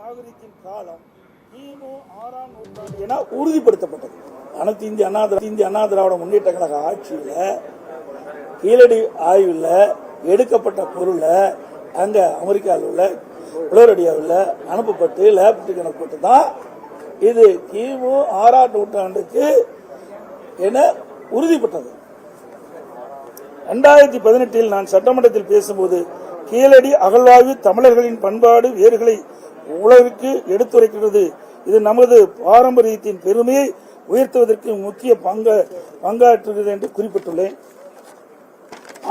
நாகரிகத்தின் காலம் கிமு 6ஆம் நூற்றாண்டு என உறுதிப்படுத்தப்பட்டது. அனைத்து இந்திய அண்ணா திராவிட முன்னேற்ற கழக ஆட்சியில கீழடி ஆய்வில் எடுக்கப்பட்ட பொருளை அங்க அமெரிக்காவில் உள்ள புளோரிடாவில் அனுப்பப்பட்டு லேப்டரி அனுப்பப்பட்டு தான் இது கிமு 6ஆம் நூற்றாண்டுக்கு என உறுதிப்பட்டது. 2018 நான் சட்டமன்றத்தில் பேசும்போது கீழடி அகழ்வாய்வு தமிழர்களின் பண்பாடு வேர்களை உலகிற்கு எடுத்துரைக்கிறது. இது நமது பாரம்பரியத்தின் பெருமையை உயர்த்துவதற்கு முக்கிய பங்காற்றுகிறது என்று குறிப்பிட்டுள்ளேன்.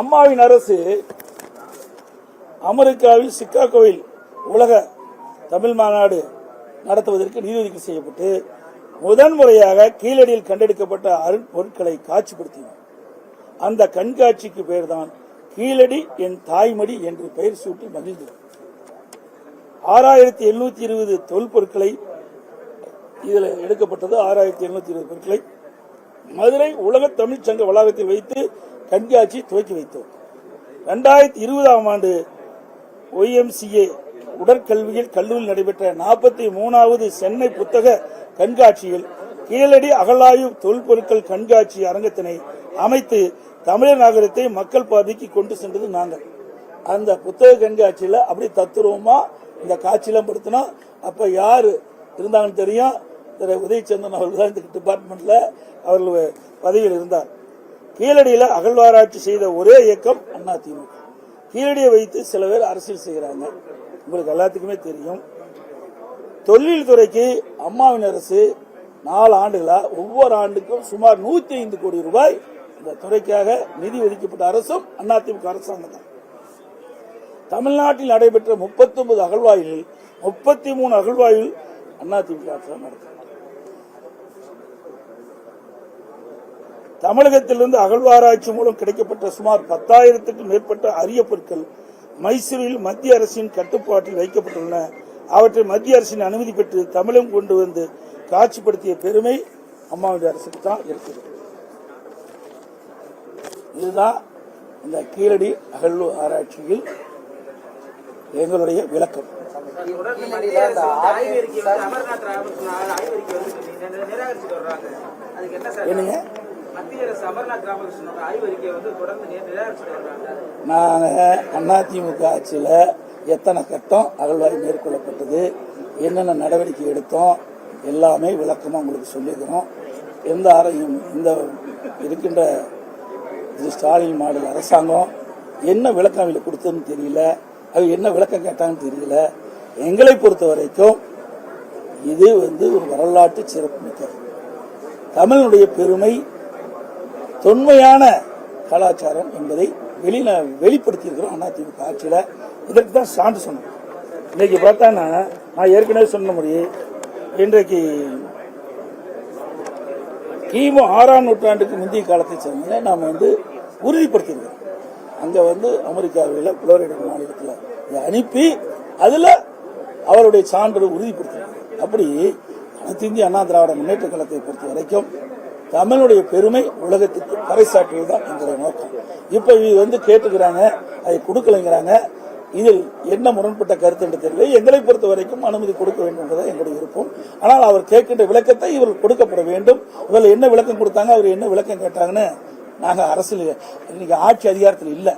அம்மாவின் அரசு அமெரிக்காவில் சிகாகோவில் உலக தமிழ் மாநாடு நடத்துவதற்கு நிதி ஒதுக்கீடு செய்யப்பட்டு முதன்முறையாக கீழடியில் கண்டெடுக்கப்பட்ட அருட்பொருட்களை காட்சிப்படுத்தினார். அந்த கண்காட்சிக்கு பெயர் தான் கீழடி என் தாய்மடி என்று பெயர் சூட்டி மகிழ்ந்தது. 6720 தொல்பொருட்களை இதில் எடுக்கப்பட்டது. 6720 பொருட்களை மதுரை உலக தமிழ்ச் சங்க வளாகத்தில் வைத்து கண்காட்சி துவக்கி வைத்தோம். 2020ஆம் ஆண்டு YMCA உடற்கல்வியில் கல்லூரியில் நடைபெற்ற 43வது சென்னை புத்தக கண்காட்சியில் கீழடி அகழாய்வு தொல்பொருட்கள் கண்காட்சி அரங்கத்தினை அமைத்து தமிழர் நாகரிகத்தை மக்கள் பார்வைக்கு கொண்டு சென்றது நாங்கள். அந்த புத்தக கண்காட்சியில் அப்படி தத்துருவமா இந்த காட்சியெல்லாம் படுத்தினோம். அப்ப யாரு இருந்தாங்கன்னு தெரியும், திரு உதயச்சந்திரன் அவர்கள் தான் இந்த டிபார்ட்மெண்ட்ல அவர்கள் பதவியில் இருந்தார். கீழடியில அகழ்வாராய்ச்சி செய்த ஒரே இயக்கம் அதிமுக. கீழடியை வைத்து சில பேர் அரசியல் செய்கிறாங்க. உங்களுக்கு எல்லாத்துக்குமே தெரியும். தொழில் துறைக்கு அம்மாவின் அரசு 4 ஆண்டுகளா ஒவ்வொரு ஆண்டுக்கும் சுமார் 105 கோடி ரூபாய் இந்த துறைக்காக நிதி ஒதுக்கப்பட்ட அரசும் அதிமுக அரசாங்கம் தான். தமிழ்நாட்டில் நடைபெற்ற 39 அகழ்வாய்வில் 33 அகழ்வாய்வில் அதிமுக அரசாங்கம் நடத்தினார். தமிழகத்திலிருந்து அகழ்வாராய்ச்சி மூலம் கிடைக்கப்பட்ட சுமார் 10,000க்கும் மேற்பட்ட அரிய பொருட்கள் மைசூரில் மத்திய அரசின் கட்டுப்பாட்டில் வைக்கப்பட்டுள்ளன. அவற்றை மத்திய அரசின் அனுமதி பெற்று தமிழகம் கொண்டு வந்து காட்சிப்படுத்திய பெருமை அம்மாவுடைய அரசுக்கு தான் இருக்கிறது. இதுதான் இந்த கீழடி அகழ்வு ஆராய்ச்சியில் எங்களுடைய விளக்கம். என்னங்க நாங்க அதிமுக ஆட்சியில எத்தனை கட்டம் அகழ்வாய்வு மேற்கொள்ளப்பட்டது, என்னென்ன நடவடிக்கை எடுத்தோம் எல்லாமே விளக்கமா உங்களுக்கு சொல்லிக்கிறோம். எந்த ஆரையும் இந்த இருக்கின்ற ஸ்டாலின் மாடல் அரசாங்கம் என்ன விளக்கம் அவங்களுக்கு கொடுத்ததுன்னு தெரியல, அவங்க என்ன விளக்கம் கேட்டாங்கன்னு தெரியல. எங்களை பொறுத்த வரைக்கும் இது ஒரு வரலாற்று சிறப்பு மிக்கது. தமிழனுடைய பெருமை தொன்மையான கலாச்சாரம் என்பதை வெளிப்படுத்தி இருக்கிறோம் அதிமுக ஆட்சியில. இதற்கு தான் சான்று சொன்னோம். இன்னைக்கு பார்த்தா நான் ஏற்கனவே சொன்ன முறையே இன்றைக்கு கிமு 6ஆம் நூற்றாண்டுக்கு முந்தைய காலத்தை சேர்ந்த நாம் உறுதிப்படுத்தியிருக்கிறோம். அங்க அமெரிக்காவில் புளோரிடா மாநிலத்தில் இதை அனுப்பி அதுல அவருடைய சான்று உறுதிப்படுத்தினார். அப்படி அனைத்து இந்திய அண்ணா திராவிட முன்னேற்ற கழகத்தை பொறுத்த வரைக்கும் தமிழுடைய பெருமை உலகத்துக்கு பறைசாற்றுவதுதான் எங்களுடைய நோக்கம். இப்ப இது கேட்டுக்கிறாங்க, அதை கொடுக்கலைங்கிறாங்க. இதில் என்ன முரண்பட்ட கருத்து என்று தெரியல. எங்களை பொறுத்த வரைக்கும் அனுமதி கொடுக்க வேண்டும் என்பதை எங்களுடைய விருப்பம். ஆனால் அவர் கேட்கின்ற விளக்கத்தை இவர்கள் கொடுக்கப்பட வேண்டும். இவர்கள் என்ன விளக்கம் கொடுத்தாங்க, அவர் என்ன விளக்கம் கேட்டாங்கன்னு நாங்க அரசியல் இன்னைக்கு ஆட்சி அதிகாரத்தில் இல்ல.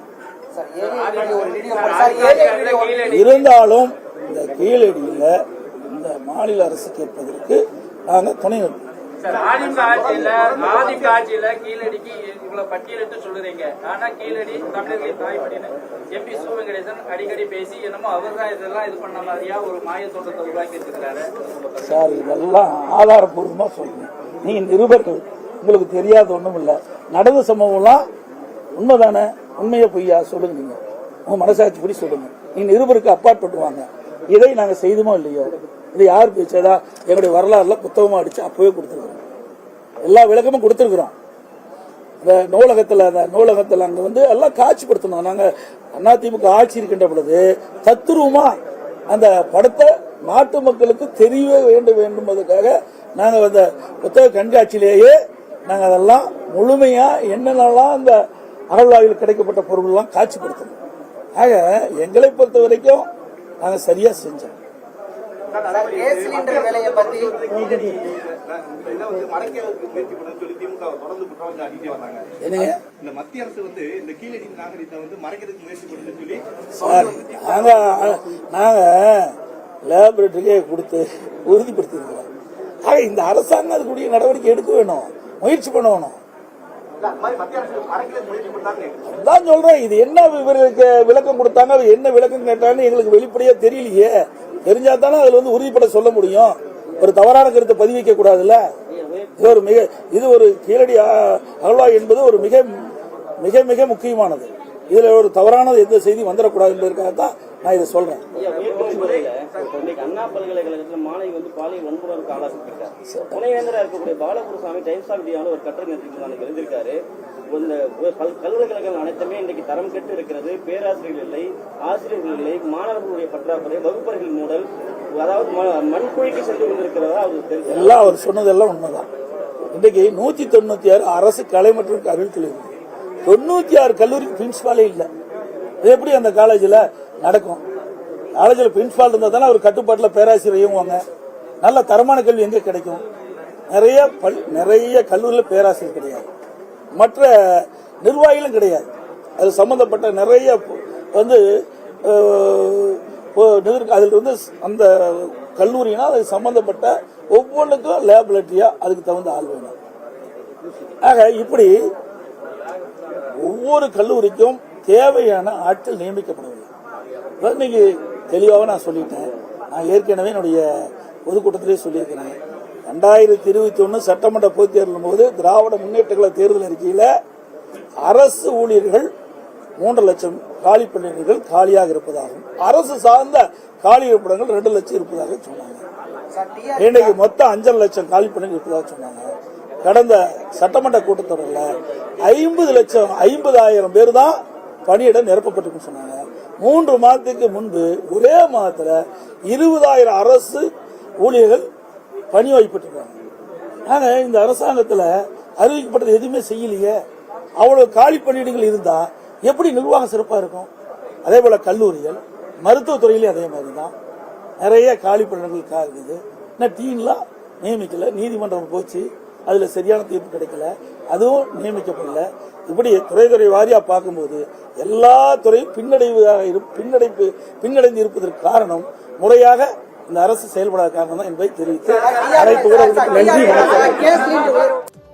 இருந்தாலும் இந்த கீழடியில இந்த மாநில அரசு கேட்பதற்கு நாங்க துணை நிற்போம். அதிமுக ஆட்சியில கீழடிக்கு இவ்வளவு பட்டியலிட்டு சொல்லுறீங்க. ஆனா கீழடி தமிழர்களின் தாய்மடின்னு MP வெங்கடேசன் அடிக்கடி பேசி என்னமோ அவர்தான் இதெல்லாம் இது பண்ண மாதிரியா ஒரு மாய தோட்டத்தை உருவாக்கி இருக்கிறாரு. சார் இதெல்லாம் ஆதாரப்பூர்வமா சொல்றேன். நீங்க நிருபர்கள், உங்களுக்கு தெரியாத ஒண்ணும் இல்ல. நடந்த சம்பவம்லாம் உண்மைதானே, உண்மையை பொய்யா சொல்லுங்க. நீங்க உங்க மனசாட்சி படி சொல்லுங்க. நீங்க நிருபருக்கு அப்பாற்பட்டுவாங்க. இதை நாங்க செய்துமோ இல்லையோ, இது யார் பேச்சதா எங்களுடைய வரலாறுல புத்தகமா அடிச்சு அப்பவே கொடுத்துருக்கோம். எல்லா விளக்கமும் கொடுத்திருக்கிறோம். அந்த நூலகத்தில் அங்க எல்லாம் காட்சிப்படுத்தணும். நாங்க அதிமுக ஆட்சி இருக்கின்ற பொழுது தத்துருவமா அந்த படத்தை நாட்டு மக்களுக்கு தெரிய வேண்டும் என்பதற்காக நாங்க அந்த புத்தக கண்காட்சியிலேயே நாங்க அதெல்லாம் முழுமையா என்னென்னலாம் அந்த அகழ்வாய்வில் கிடைக்கப்பட்ட பொருள் எல்லாம் காட்சிப்படுத்தணும். ஆக எங்களை பொறுத்த வரைக்கும் நாங்க சரியா செஞ்சோம். கேஸ் சிலிண்டர் வேலையை பத்தி என்னங்க இந்த மத்திய அரசு வந்து இந்த கீழடி நாகரிகத்தை வந்து மறைக்கிறதுக்கு முயற்சி பண்ணுன்னு சொல்லி சார் நாங்க லேபரேட்டரியே கொடுத்து உறுதிப்படுத்திருக்கிறோம். ஆக இந்த அரசாங்கம் அதுக்குரிய நடவடிக்கை எடுக்க வேணும், முயற்சி பண்ணணும். மத்திய அரசு மறைக்கிறதுக்கு முயற்சி பண்ணாங்க. அதான் சொல்றேன், இது என்ன இவருக்கு விளக்கம் கொடுத்தாங்க, அவர் என்ன விளக்கம் கேட்டாங்கன்னு எங்களுக்கு வெளிப்படையா தெரியலையே. தெரிஞ்சா தானே அதுல வந்து உறுதிப்பட சொல்ல முடியும். ஒரு தவறான கருத்தை பதிவிக்க கூடாதுல்ல. இது ஒரு கீழடி அகழ்வாய் என்பது ஒரு மிக மிக மிக முக்கியமானது. இதுல ஒரு தவறான எந்த செய்தி வந்துடக்கூடாது என்பதற்காக தான் நான் இதை சொல்றேன். அண்ணா பல்கலைக்கழகத்தில் மாணவி வந்து பாலியல் வன்முறைக்கு ஆளாக்கப்பட்டார். துணைவேந்தராக இருக்கக்கூடிய பாலகுருசாமி டைம்ஸ் ஆஃப் இந்தியாவில் ஒரு கட்டுரை நேற்று எழுதியிருக்காரு. இந்த பல்கலைக்கழகங்கள் அனைத்துமே இன்றைக்கு தரம் கெட்டு இருக்கிறது. பேராசிரியர்கள் இல்லை, ஆசிரியர்கள் இல்லை, மாணவர்களுடைய பற்றாக்குறை, வகுப்பறைகள் மூடல், அதாவது மண்குழிக்கு சென்று கொண்டிருக்கிறதா அவர் எல்லாம் அவர் சொன்னதெல்லாம் உண்மைதான். இன்றைக்கு 196 அரசு கலை மற்றும் அறிவியல் 96 கல்லூரிக்கு பிரின்சிபாலே இல்லை. இது எப்படி அந்த காலேஜில் நடக்கும்? காலேஜில் பிரின்சிபால் இருந்தால் தானே அவர் கட்டுப்பாட்டில் பேராசிரியர் இயங்குவாங்க. நல்ல தரமான கல்வி எங்கே கிடைக்கும்? நிறைய கல்லூரியில் பேராசிரியர் கிடையாது, மற்ற நிர்வாகிகளும் கிடையாது. அது சம்பந்தப்பட்ட நிறைய வந்து அதில் இருந்து அந்த கல்லூரினா அது சம்பந்தப்பட்ட ஒவ்வொன்றுக்கும் லேபரேட்டரியா அதுக்கு தகுந்த ஆள் வேணும். ஆக இப்படி ஒவ்வொரு கல்லூரிக்கும் தேவையான ஆட்கள் நியமிக்கப்படவில்லை. இன்னைக்கு தெளிவாக நான் சொல்லிட்டேன். நான் ஏற்கனவே என்னுடைய பொதுக்கூட்டத்திலே சொல்லியிருக்கிறேன். 2021 சட்டமன்ற பொதுத் தேர்தலும் போது திராவிட முன்னேற்ற கழக தேர்தல் அறிக்கையில் அரசு ஊழியர்கள் 3 லட்சம் காலி பணியிடங்கள் காலியாக இருப்பதாகவும், அரசு சார்ந்த காலி இருப்பிடங்கள் 2 லட்சம் இருப்பதாக சொன்னாங்க. இன்னைக்கு மொத்தம் 5 லட்சம் காலி பணிகள் இருப்பதாக சொன்னாங்க. கடந்த சட்டமன்ற கூட்டத்தொடரில் 50,000 பேர் தான் பணியிடம் நிரப்பப்பட்டிருக்குன்னு சொன்னாங்க. 3 மாதத்துக்கு முன்பு ஒரே மாதத்துல 20,000 அரசு ஊழியர்கள் பணி வைப்பட்டிருக்காங்க. ஆக இந்த அரசாங்கத்தில் அறிவிக்கப்பட்டது எதுவுமே செய்யலையே. அவ்வளவு காலி பணியிடங்கள் இருந்தா எப்படி நிர்வாகம் சிறப்பா இருக்கும்? அதே போல கல்லூரிகள், மருத்துவத்துறையிலே அதே மாதிரி தான் நிறைய காலி பணியிடங்கள் இருக்குது. டீன்லாம் நியமிக்கல, நீதிமன்றம் போச்சு, அதுல சரியான தீர்ப்பு கிடைக்கல, அதுவும் நியமிக்கப்படல. இப்படி துறை வாரியா பார்க்கும்போது எல்லா துறையும் பின்னடைந்து இருப்பதற்கு காரணம் முறையாக இந்த அரசு செயல்படாத காரணம் தான் என்பதை தெரிவித்து அனைத்து ஊடகங்களுக்கு நன்றி, வணக்கம்.